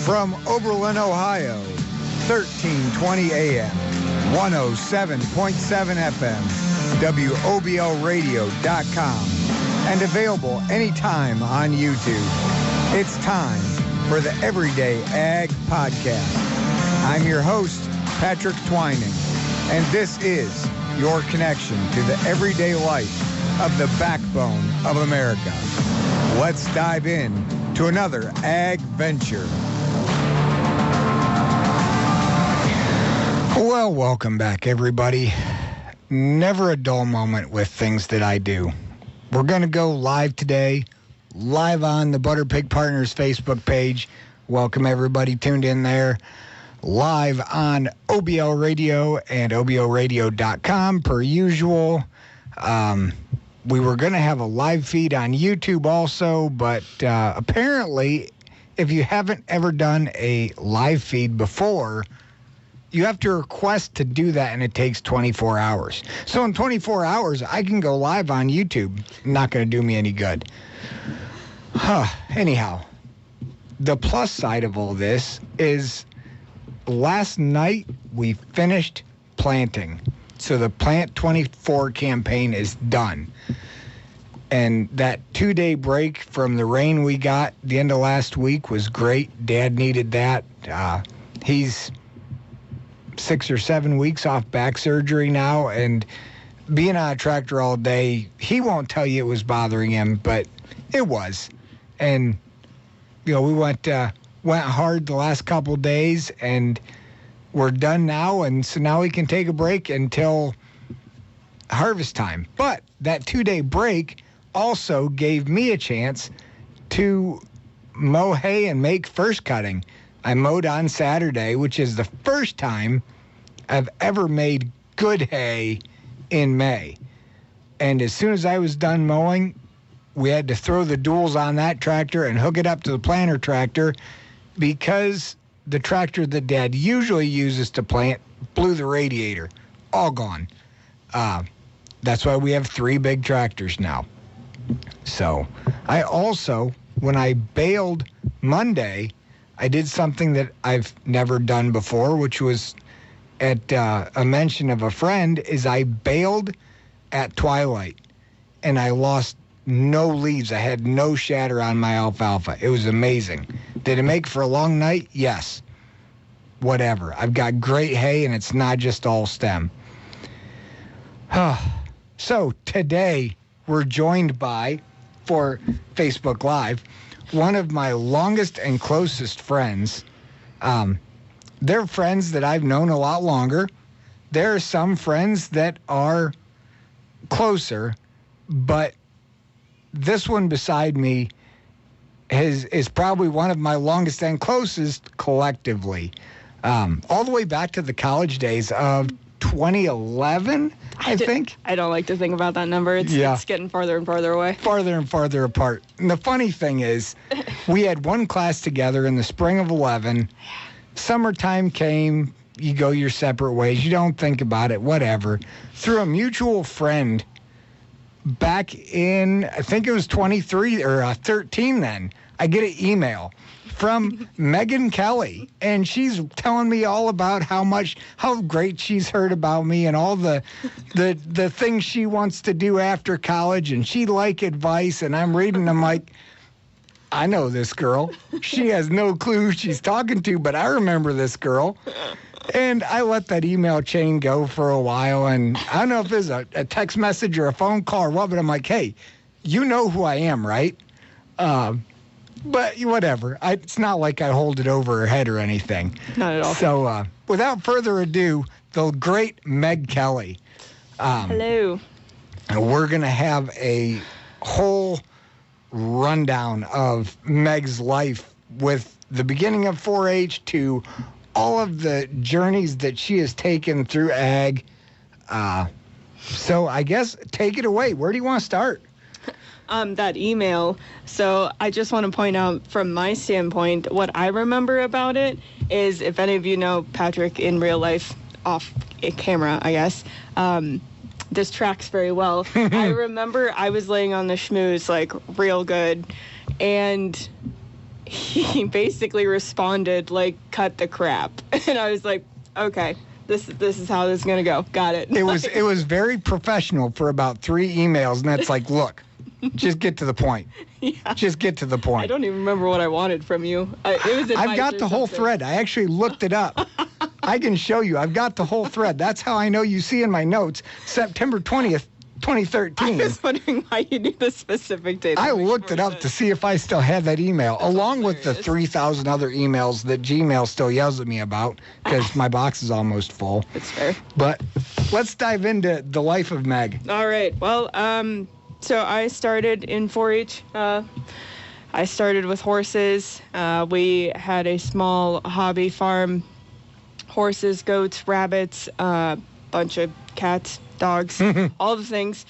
From Oberlin, Ohio, 1320 AM, 107.7 FM, WOBLradio.com, and available anytime on YouTube. It's time for the Everyday Ag Podcast. I'm your host, Patrick Twining, and this is your connection to the everyday life of the backbone of America. Let's dive in to another ag venture. Well, welcome back, everybody. Never a dull moment with things that I do. We're going to go live today, live on the ButterPig Partners Facebook page. Welcome, everybody tuned in there. Live on OBL Radio and OBLradio.com per usual. We were going to have a live feed on YouTube also, but apparently, if you haven't ever done a live feed before, you have to request to do that, and it takes 24 hours. So in 24 hours, I can go live on YouTube. Not going to do me any good. Anyhow, the plus side of all this is last night we finished planting. So the Plant 24 campaign is done. And that 2-day break from the rain we got the end of last week was great. Dad needed that. He's 6 or 7 weeks off back surgery now, and being on a tractor all day, he won't tell you it was bothering him, but it was. And, you know, we went hard the last couple days, and we're done now, and so now we can take a break until harvest time. But that 2-day break also gave me a chance to mow hay and make first cutting. I mowed on Saturday, which is the first time I've ever made good hay in May. And as soon as I was done mowing, we had to throw the duals on that tractor and hook it up to the planter tractor because the tractor that Dad usually uses to plant blew the radiator. All gone. That's why we have 3 big tractors now. So I also, when I baled Monday, I did something that I've never done before, which was at a mention of a friend, is I baled at twilight, and I lost no leaves. I had no shatter on my alfalfa. It was amazing. Did it make for a long night? Yes. Whatever. I've got great hay, and it's not just all stem. So today, we're joined by, for Facebook Live, one of my longest and closest friends. They're friends that I've known a lot longer. There are some friends that are closer, but this one beside me is probably one of my longest and closest collectively. All the way back to the college days of 2011, I think. I don't like to think about that number. It's getting farther and farther away. Farther and farther apart. And the funny thing is, we had one class together in the spring of 11. Summertime came, you go your separate ways. You don't think about it, whatever. Through a mutual friend back in, I think it was 23 or 13 then, I get an email from Megan Kelly, and she's telling me all about how great she's heard about me and all the things she wants to do after college, and she'd like advice, and I'm reading, I'm like, I know this girl. She has no clue who she's talking to, but I remember this girl. And I let that email chain go for a while, and I don't know if it was a text message or a phone call or what, but I'm like, hey, you know who I am, right? But whatever. It's not like I hold it over her head or anything. Not at all. So without further ado, the great Meg Kelly. Hello. We're going to have a whole rundown of Meg's life with the beginning of 4-H to all of the journeys that she has taken through ag. So I guess take it away. Where do you want to start? That email. So I just want to point out from my standpoint, what I remember about it is, if any of you know Patrick in real life, off camera, I guess, this tracks very well. I remember I was laying on the schmooze like real good, and he basically responded like, "Cut the crap," and I was like, "Okay, this is how this is gonna go. Got it." It was very professional for about 3 emails, and that's like, look, just get to the point. Yeah. Just get to the point. I don't even remember what I wanted from you. It was I've got the whole thread. I actually looked it up. I can show you. I've got the whole thread. That's how I know you see in my notes, September 20th, 2013. I was wondering why you knew the specific date. I looked it up to see if I still had that email, along with the 3,000 other emails that Gmail still yells at me about because my box is almost full. That's fair. But let's dive into the life of Meg. All right. Well, so I started in 4-H. I started with horses. We had a small hobby farm, horses, goats, rabbits, bunch of cats, dogs, all the things.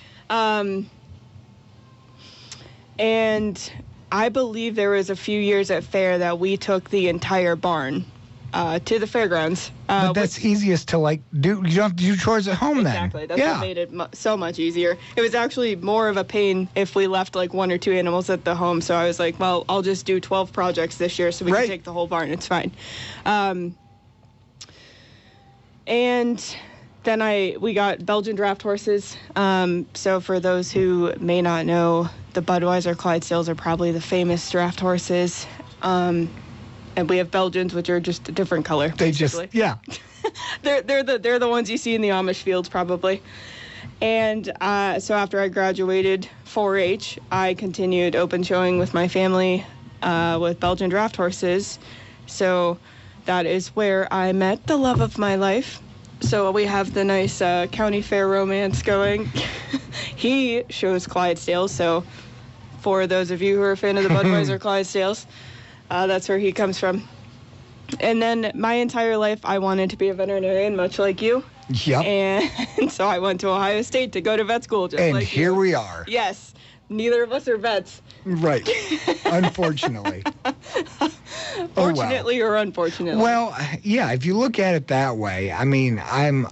And I believe there was a few years at fair that we took the entire barn to the fairgrounds. But that's easiest to do. You don't have to do chores at home then. Exactly. That's what made it so much easier. It was actually more of a pain if we left like 1 or 2 animals at the home. So I was like, well, I'll just do 12 projects this year so we can take the whole barn. It's fine. And then we got Belgian draft horses. So for those who may not know, the Budweiser Clydesdales are probably the famous draft horses. And we have Belgians, which are just a different color. They basically. They're the ones you see in the Amish fields probably. And so after I graduated 4-H, I continued open showing with my family with Belgian draft horses. So that is where I met the love of my life. So we have the nice county fair romance going. He shows Clydesdales, so for those of you who are a fan of the Budweiser Clydesdales, that's where he comes from. And then my entire life, I wanted to be a veterinarian, much like you. Yep. And so I went to Ohio State to go to vet school, just like you. And here we are. Yes. Neither of us are vets. Right. Unfortunately. Fortunately or unfortunately. Well, yeah, if you look at it that way, I mean, I'm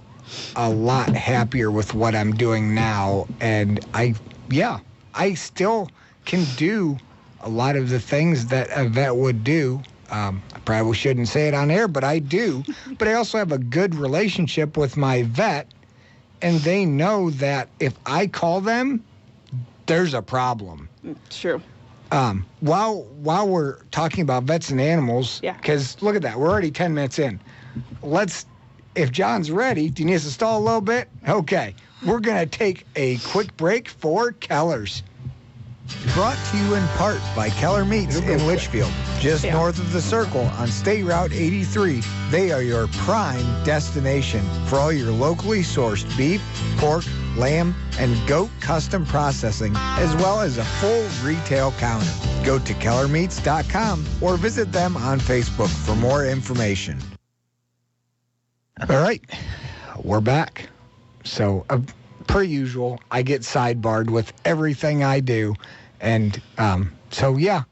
a lot happier with what I'm doing now. And I still can do a lot of the things that a vet would do. I probably shouldn't say it on air, but I do. But I also have a good relationship with my vet, and they know that if I call them, there's a problem. True. While we're talking about vets and animals, because look at that, we're already 10 minutes in. If John's ready, do you need us to stall a little bit? Okay, we're going to take a quick break for Keller's. Brought to you in part by Keller Meats in Litchfield, just north of the Circle on State Route 83. They are your prime destination for all your locally sourced beef, pork, lamb, and goat custom processing, as well as a full retail counter. Go to kellermeats.com or visit them on Facebook for more information. All right, we're back. So, per usual, I get sidebarred with everything I do. And so, yeah,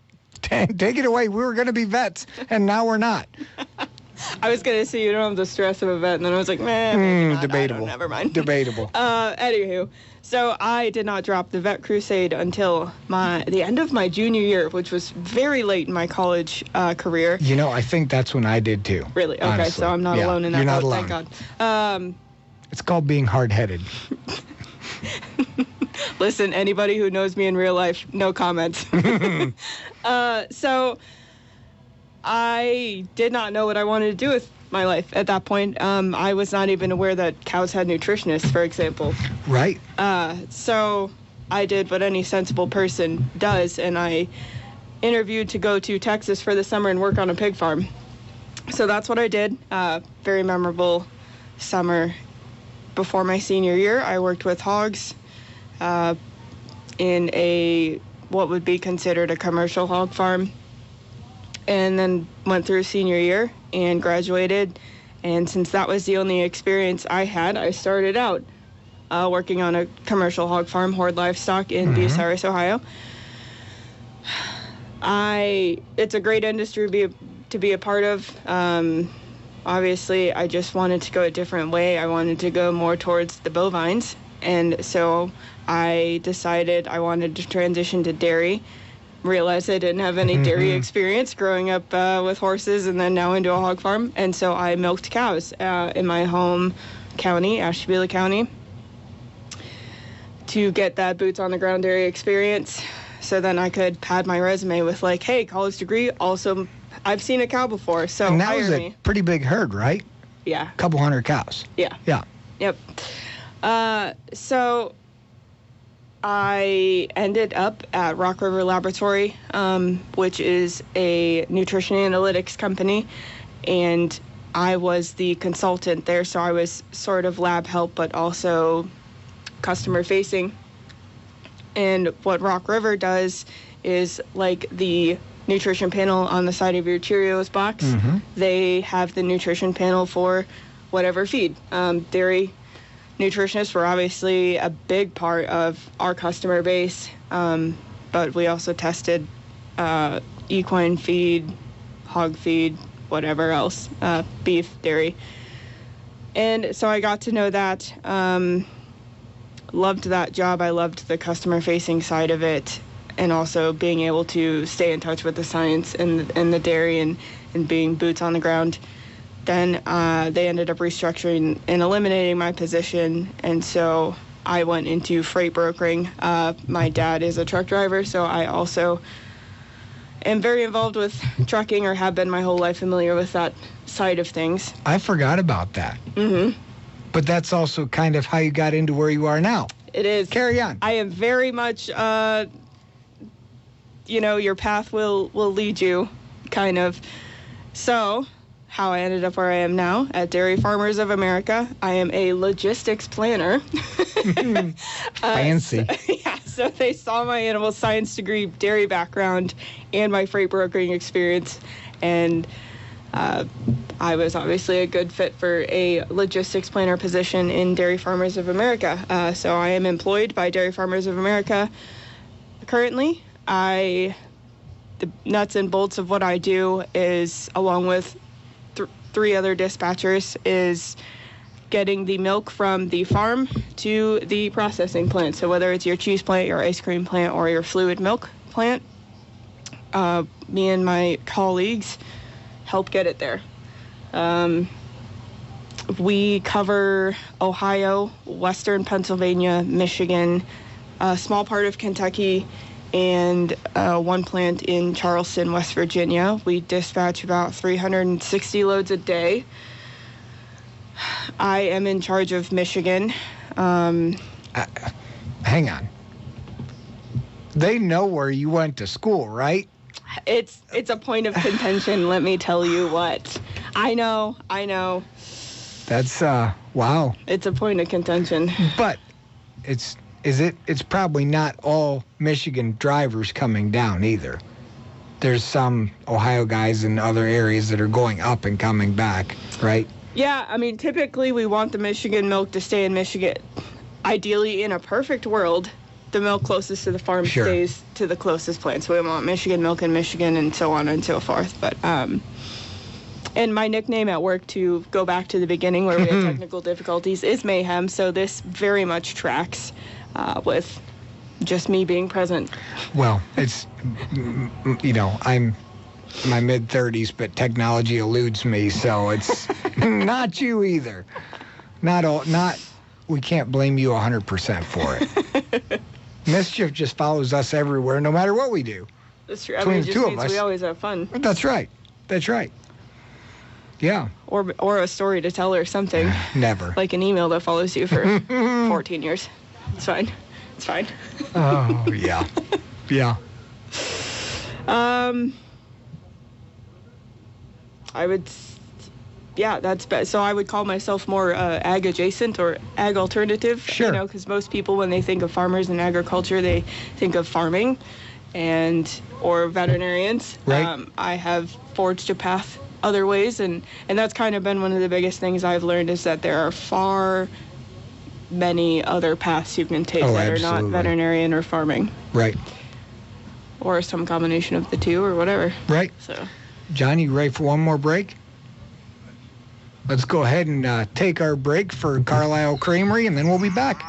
take it away. We were going to be vets, and now we're not. I was going to say you don't have the stress of a vet, and then I was like, maybe not. Debatable. Never mind. Debatable. Anywho, so I did not drop the vet crusade until the end of my junior year, which was very late in my college career. You know, I think that's when I did too. Really? Okay, honestly. so I'm not alone in that. You're not boat, alone. Thank God. It's called being hard-headed. Listen, anybody who knows me in real life, no comments. So I did not know what I wanted to do with my life at that point. I was not even aware that cows had nutritionists, for example. Right. So I did what any sensible person does, and I interviewed to go to Texas for the summer and work on a pig farm. So that's what I did. Very memorable summer. Before my senior year, I worked with hogs in what would be considered a commercial hog farm, and then went through senior year and graduated. And since that was the only experience I had, I started out working on a commercial hog farm, horde livestock in Bucyrus, Ohio. It's a great industry to be a part of. Obviously, I just wanted to go a different way. I wanted to go more towards the bovines. And so I decided I wanted to transition to dairy. realized I didn't have any dairy experience growing up with horses and then now into a hog farm. And so I milked cows in my home county, Ashtabula County, to get that boots on the ground dairy experience. So then I could pad my resume with like, hey, college degree, also I've seen a cow before, so and that hire was me. a pretty big herd, right? Yeah. A couple hundred cows. Yeah. Yeah. Yep. So I ended up at Rock River Laboratory, which is a nutrition analytics company, and I was the consultant there, so I was sort of lab help, but also customer facing. And what Rock River does is like the nutrition panel on the side of your Cheerios box. They have the nutrition panel for whatever feed. Dairy nutritionists were obviously a big part of our customer base, but we also tested equine feed, hog feed, whatever else, beef, dairy. And so I got to know that. Loved that job. I loved the customer facing side of it, and also being able to stay in touch with the science and the dairy and being boots on the ground. Then they ended up restructuring and eliminating my position, and so I went into freight brokering. My dad is a truck driver, so I also am very involved with trucking, or have been my whole life, familiar with that side of things. I forgot about that. But that's also kind of how you got into where you are now. It is. Carry on. I am very much, your path will lead you, kind of. So, how I ended up where I am now at Dairy Farmers of America, I am a logistics planner. Fancy. So they saw my animal science degree, dairy background, and my freight brokering experience, and I was obviously a good fit for a logistics planner position in Dairy Farmers of America. So I am employed by Dairy Farmers of America currently. The nuts and bolts of what I do is, along with three other dispatchers, is getting the milk from the farm to the processing plant. So whether it's your cheese plant, your ice cream plant, or your fluid milk plant, me and my colleagues help get it there. We cover Ohio, Western Pennsylvania, Michigan, a small part of Kentucky, and one plant in Charleston, West Virginia. We dispatch about 360 loads a day. I am in charge of Michigan. Hang on. They know where you went to school, right? It's a point of contention, let me tell you what. I know. That's wow. It's a point of contention. But it's probably not all Michigan drivers coming down either. There's some Ohio guys in other areas that are going up and coming back, right? Yeah, I mean, typically we want the Michigan milk to stay in Michigan. Ideally, in a perfect world, the milk closest to the farm stays to the closest plant. So we want Michigan milk in Michigan, and so on and so forth. But and my nickname at work, to go back to the beginning where we had technical difficulties, is Mayhem. So this very much tracks with just me being present. Well, it's, I'm in my mid-30s, but technology eludes me, so it's not you either. We can't blame you 100% for it. Mischief just follows us everywhere, no matter what we do. That's true. I mean, it just means we always have fun. That's right. Yeah. Or a story to tell or something. Never. Like an email that follows you for 14 years. It's fine. Oh, yeah. Yeah. That's best. So I would call myself more ag adjacent or ag alternative. Sure. Because most people, when they think of farmers and agriculture, they think of farming or veterinarians. Right. I have forged a path other ways, and that's kind of been one of the biggest things I've learned, is that there are far many other paths you can take that are not veterinarian or farming. Right. Or some combination of the two or whatever. Right. So, John, you ready for one more break? Let's go ahead and take our break for Carlisle Creamery, and then we'll be back.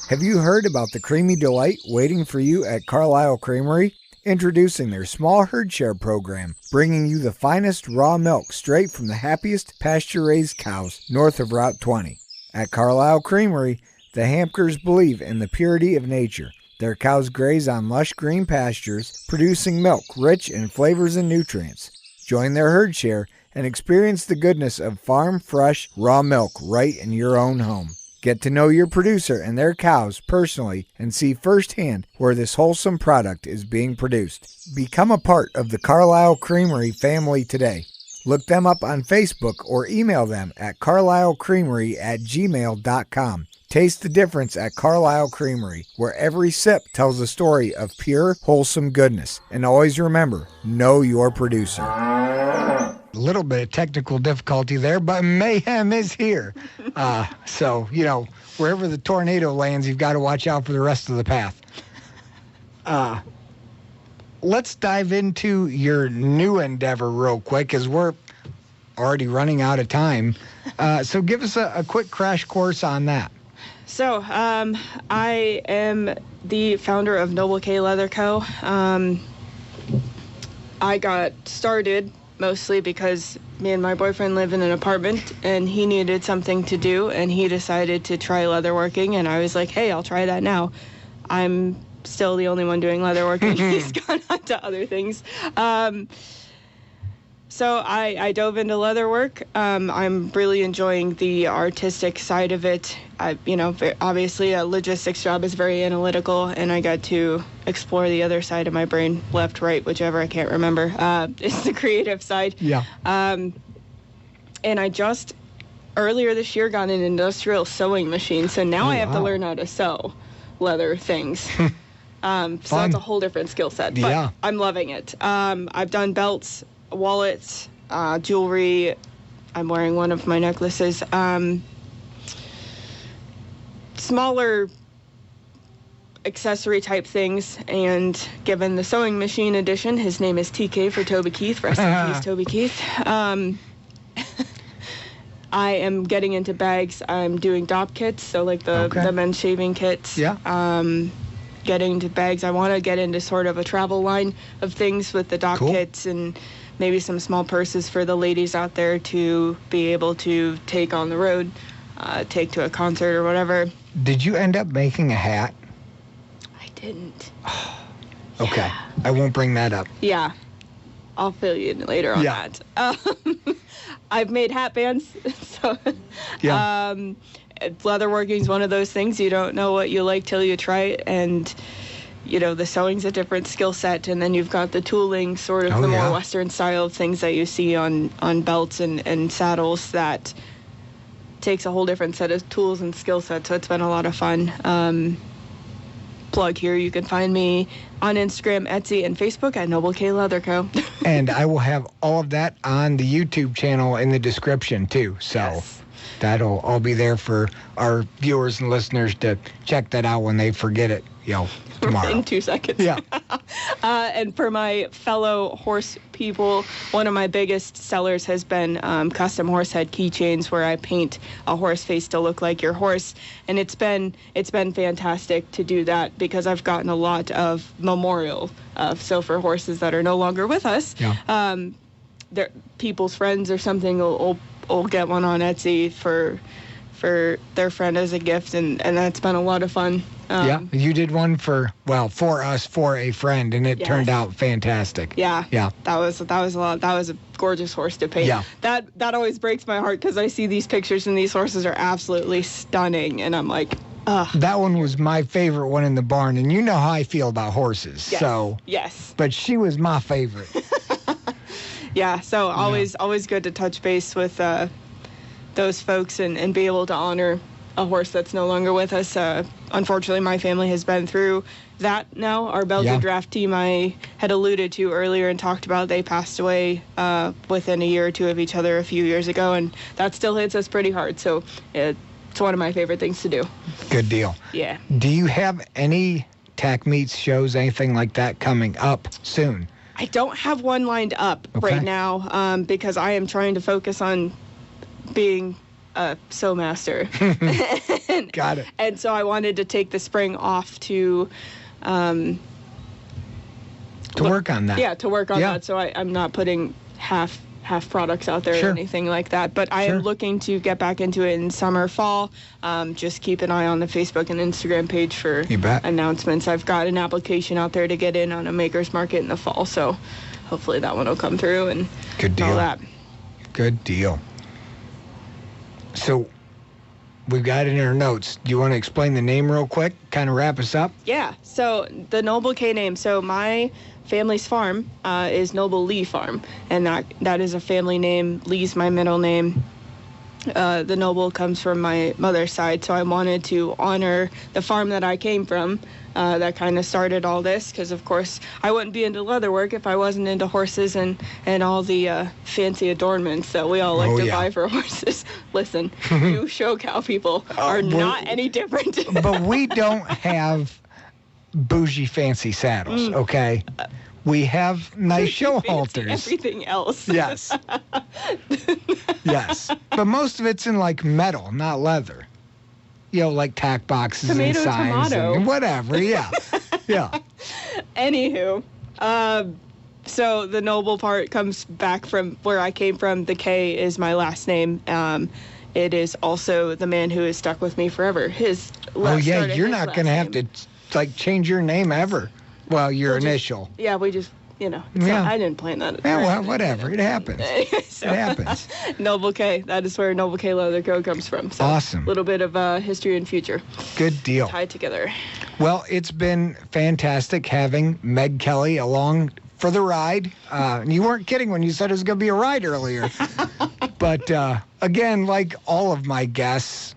Have you heard about the creamy delight waiting for you at Carlisle Creamery? Introducing their small herd share program, bringing you the finest raw milk straight from the happiest pasture-raised cows north of Route 20. At Carlisle Creamery, the Hamkers believe in the purity of nature. Their cows graze on lush green pastures, producing milk rich in flavors and nutrients. Join their herd share and experience the goodness of farm-fresh, raw milk right in your own home. Get to know your producer and their cows personally and see firsthand where this wholesome product is being produced. Become a part of the Carlisle Creamery family today. Look them up on Facebook or email them at carlislecreamery@gmail.com. Taste the difference at Carlisle Creamery, where every sip tells a story of pure, wholesome goodness. And always remember, know your producer. A little bit of technical difficulty there, but mayhem is here. So, wherever the tornado lands, you've got to watch out for the rest of the path. Let's dive into your new endeavor real quick, as we're already running out of time. So give us a quick crash course on that. So, I am the founder of Noble K Leather Co. I got started mostly because me and my boyfriend live in an apartment, and he needed something to do, and he decided to try leatherworking, and I was like, hey, I'll try that now. I'm still the only one doing leatherworking. He's gone on to other things. So I dove into leatherwork. I'm really enjoying the artistic side of it. Obviously a logistics job is very analytical, and I got to explore the other side of my brain, left, right, whichever, I can't remember. It's the creative side. Yeah. And I just earlier this year got an industrial sewing machine, so now I have to learn how to sew leather things. So that's a whole different skill set. But yeah. I'm loving it. I've done belts, wallets, jewelry. I'm wearing one of my necklaces. Smaller accessory type things, and given the sewing machine edition, his name is TK for Toby Keith. Rest in peace, Toby Keith. I am getting into bags. I'm doing DOP kits, so like the men's shaving kits. Yeah. Getting into bags. I want to get into sort of a travel line of things with the DOP kits, and maybe some small purses for the ladies out there to be able to take on the road, take to a concert or whatever. Did you end up making a hat? I didn't. Okay. Yeah. I won't bring that up. Yeah. I'll fill you in later on that. I've made hat bands. So, yeah. Leatherworking is one of those things you don't know what you like till you try it, and the sewing's a different skill set, and then you've got the tooling, sort of the more Western style of things that you see on belts and saddles that takes a whole different set of tools and skill sets, so it's been a lot of fun. Plug here, you can find me on Instagram, Etsy, and Facebook at Noble K Leather Co. And I will have all of that on the YouTube channel in the description too, so yes. That'll all be there for our viewers and listeners to check that out when they forget it, tomorrow. In 2 seconds. Yeah. And for my fellow horse people, one of my biggest sellers has been custom horse head keychains, where I paint a horse face to look like your horse. And it's been fantastic to do that, because I've gotten a lot of memorial. So for horses that are no longer with us, their people's friends or something will get one on Etsy for their friend as a gift, and that's been a lot of fun. You did one for us, for a friend, and it turned out fantastic. Yeah. That was a lot. That was a gorgeous horse to paint. Yeah. That always breaks my heart, because I see these pictures and these horses are absolutely stunning, and I'm like, ugh. That one was my favorite one in the barn, and you know how I feel about horses. Yes. So yes. But she was my favorite. Yeah. So always good to touch base with those folks and be able to honor a horse that's no longer with us. Unfortunately, my family has been through that now. Our Belgian draft team I had alluded to earlier and talked about, they passed away within a year or two of each other a few years ago, and that still hits us pretty hard. So it's one of my favorite things to do. Good deal. Yeah. Do you have any tack meets shows, anything like that coming up soon? I don't have one lined up right now because I am trying to focus on being a sew master. Got it. And so I wanted to take the spring off to work on that. Yeah, to work on that. So I'm not putting half products out there or anything like that. But I am looking to get back into it in summer, fall. Just keep an eye on the Facebook and Instagram page for announcements. I've got an application out there to get in on a maker's market in the fall. So hopefully that one will come through and good deal. All that. Good deal. So we've got it in our notes. Do you want to explain the name real quick? Kind of wrap us up? Yeah. So the Noble K name. So my family's farm is Noble Lee Farm, and that is a family name. Lee's my middle name. The Noble comes from my mother's side, so I wanted to honor the farm that I came from. That kind of started all this, because of course I wouldn't be into leather work if I wasn't into horses and all the fancy adornments that we all like to buy for horses. Listen, you show cow people are not any different. But we don't have bougie fancy saddles, okay? We have nice show halters. Everything else. Yes. Yes. But most of it's in like metal, not leather. You know, like tack boxes and signs and whatever. Yeah. Yeah. Anywho, so the Noble part comes back from where I came from. The K is my last name. It is also the man who has stuck with me forever. You're not going to have to like change your name ever. Well, your initial. We just, I didn't plan that. Yeah, well, whatever. It happens. It happens. Noble K. That is where Noble K Leather Co. comes from. So awesome. A little bit of history and future. Good deal. Tied together. Well, it's been fantastic having Meg Kelly along for the ride. You weren't kidding when you said it was going to be a ride earlier. But, again, like all of my guests,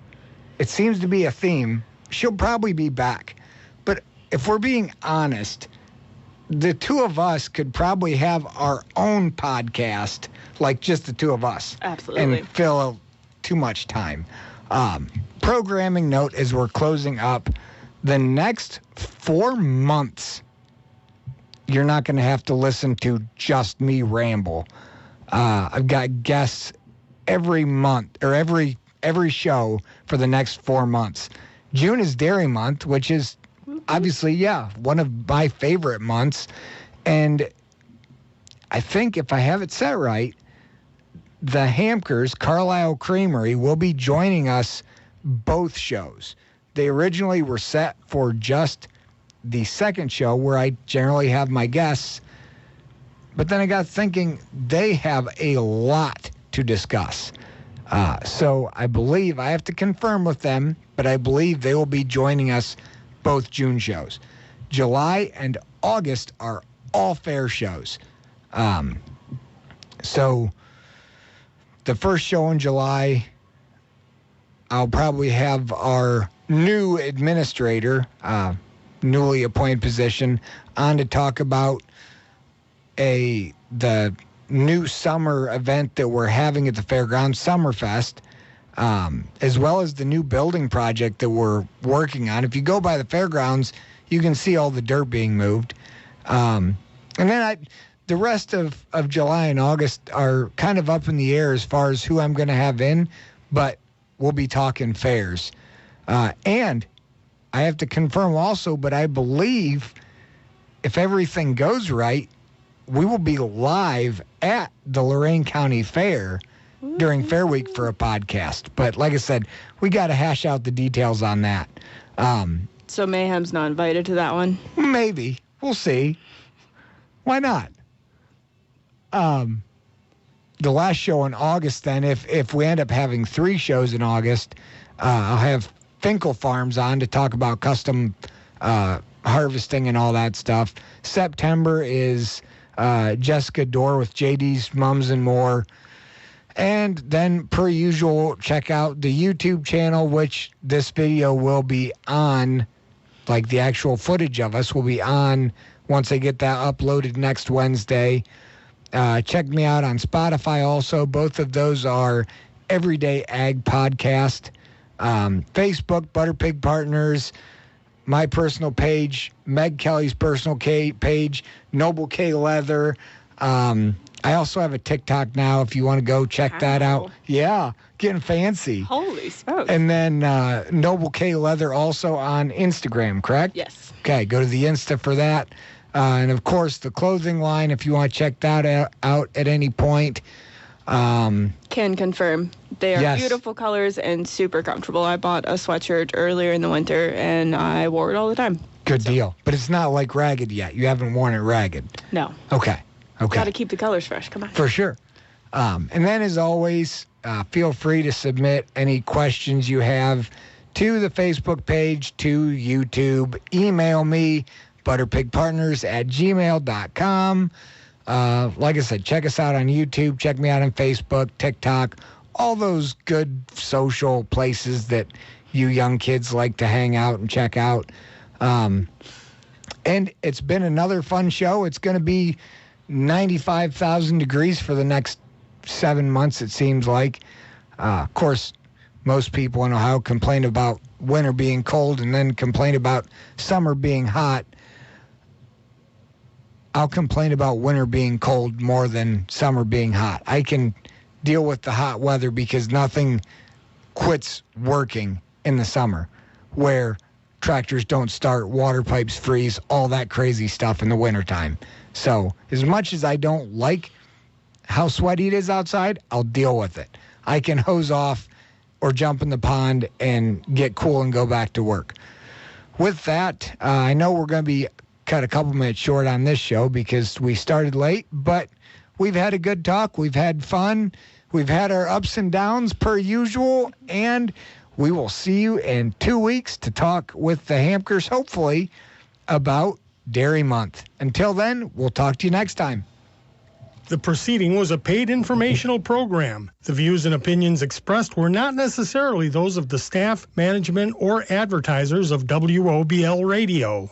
it seems to be a theme. She'll probably be back. But if we're being honest, the two of us could probably have our own podcast, like just the two of us. Absolutely. And fill too much time. Programming note as we're closing up, the next 4 months, you're not going to have to listen to just me ramble. I've got guests every month or every show for the next 4 months. June is Dairy Month, which is obviously, one of my favorite months. And I think if I have it set right, the Hamkers, Carlisle Creamery, will be joining us both shows. They originally were set for just the second show where I generally have my guests. But then I got thinking they have a lot to discuss. So I believe, I have to confirm with them, but I believe they will be joining us both June shows. July and August are all fair shows. So the first show in July, I'll probably have our new administrator, newly appointed position, on to talk about the new summer event that we're having at the fairgrounds, Summerfest, as well as the new building project that we're working on. If you go by the fairgrounds, you can see all the dirt being moved. And then the rest of July and August are kind of up in the air as far as who I'm going to have in, but we'll be talking fairs. And I have to confirm also, but I believe if everything goes right, we will be live at the Lorain County Fair during Fair Week for a podcast. But like I said, we got to hash out the details on that. So Mayhem's not invited to that one? Maybe. We'll see. Why not? The last show in August, then, if we end up having 3 shows in August, I'll have Finkel Farms on to talk about custom harvesting and all that stuff. September is Jessica Dorr with JD's Mums and More. And then, per usual, check out the YouTube channel, which this video will be on, like the actual footage of us will be on once I get that uploaded next Wednesday. Check me out on Spotify also. Both of those are Everyday Ag Podcast. Facebook, ButterPig Partners. My personal page, Meg Kelly's personal page, Noble K Leather. I also have a TikTok now if you want to go check that out. Wow. Yeah, getting fancy. Holy smokes. And then Noble K Leather also on Instagram, correct? Yes. Okay, go to the Insta for that. And, of course, the clothing line, if you want to check that out at any point. Can confirm. They are Yes. beautiful colors and super comfortable. I bought a sweatshirt earlier in the winter, and I wore it all the time. Good deal. But it's not like ragged yet. You haven't worn it ragged. No. Okay. Got to keep the colors fresh. Come on. For sure. And then, as always, feel free to submit any questions you have to the Facebook page, to YouTube. Email me, butterpigpartners@gmail.com. Like I said, check us out on YouTube. Check me out on Facebook, TikTok, all those good social places that you young kids like to hang out and check out. And it's been another fun show. It's going to be 95,000 degrees for the next 7 months, it seems like. Of course, most people in Ohio complain about winter being cold and then complain about summer being hot. I'll complain about winter being cold more than summer being hot. I can deal with the hot weather because nothing quits working in the summer, where tractors don't start, water pipes freeze, all that crazy stuff in the wintertime. So as much as I don't like how sweaty it is outside, I'll deal with it. I can hose off or jump in the pond and get cool and go back to work. With that, I know we're going to be cut a couple minutes short on this show because we started late, but we've had a good talk. We've had fun. We've had our ups and downs per usual, and we will see you in 2 weeks to talk with the Hamkers, hopefully, about Dairy Month. Until then, we'll talk to you next time. The proceeding was a paid informational program. The views and opinions expressed were not necessarily those of the staff, management, or advertisers of WOBL Radio.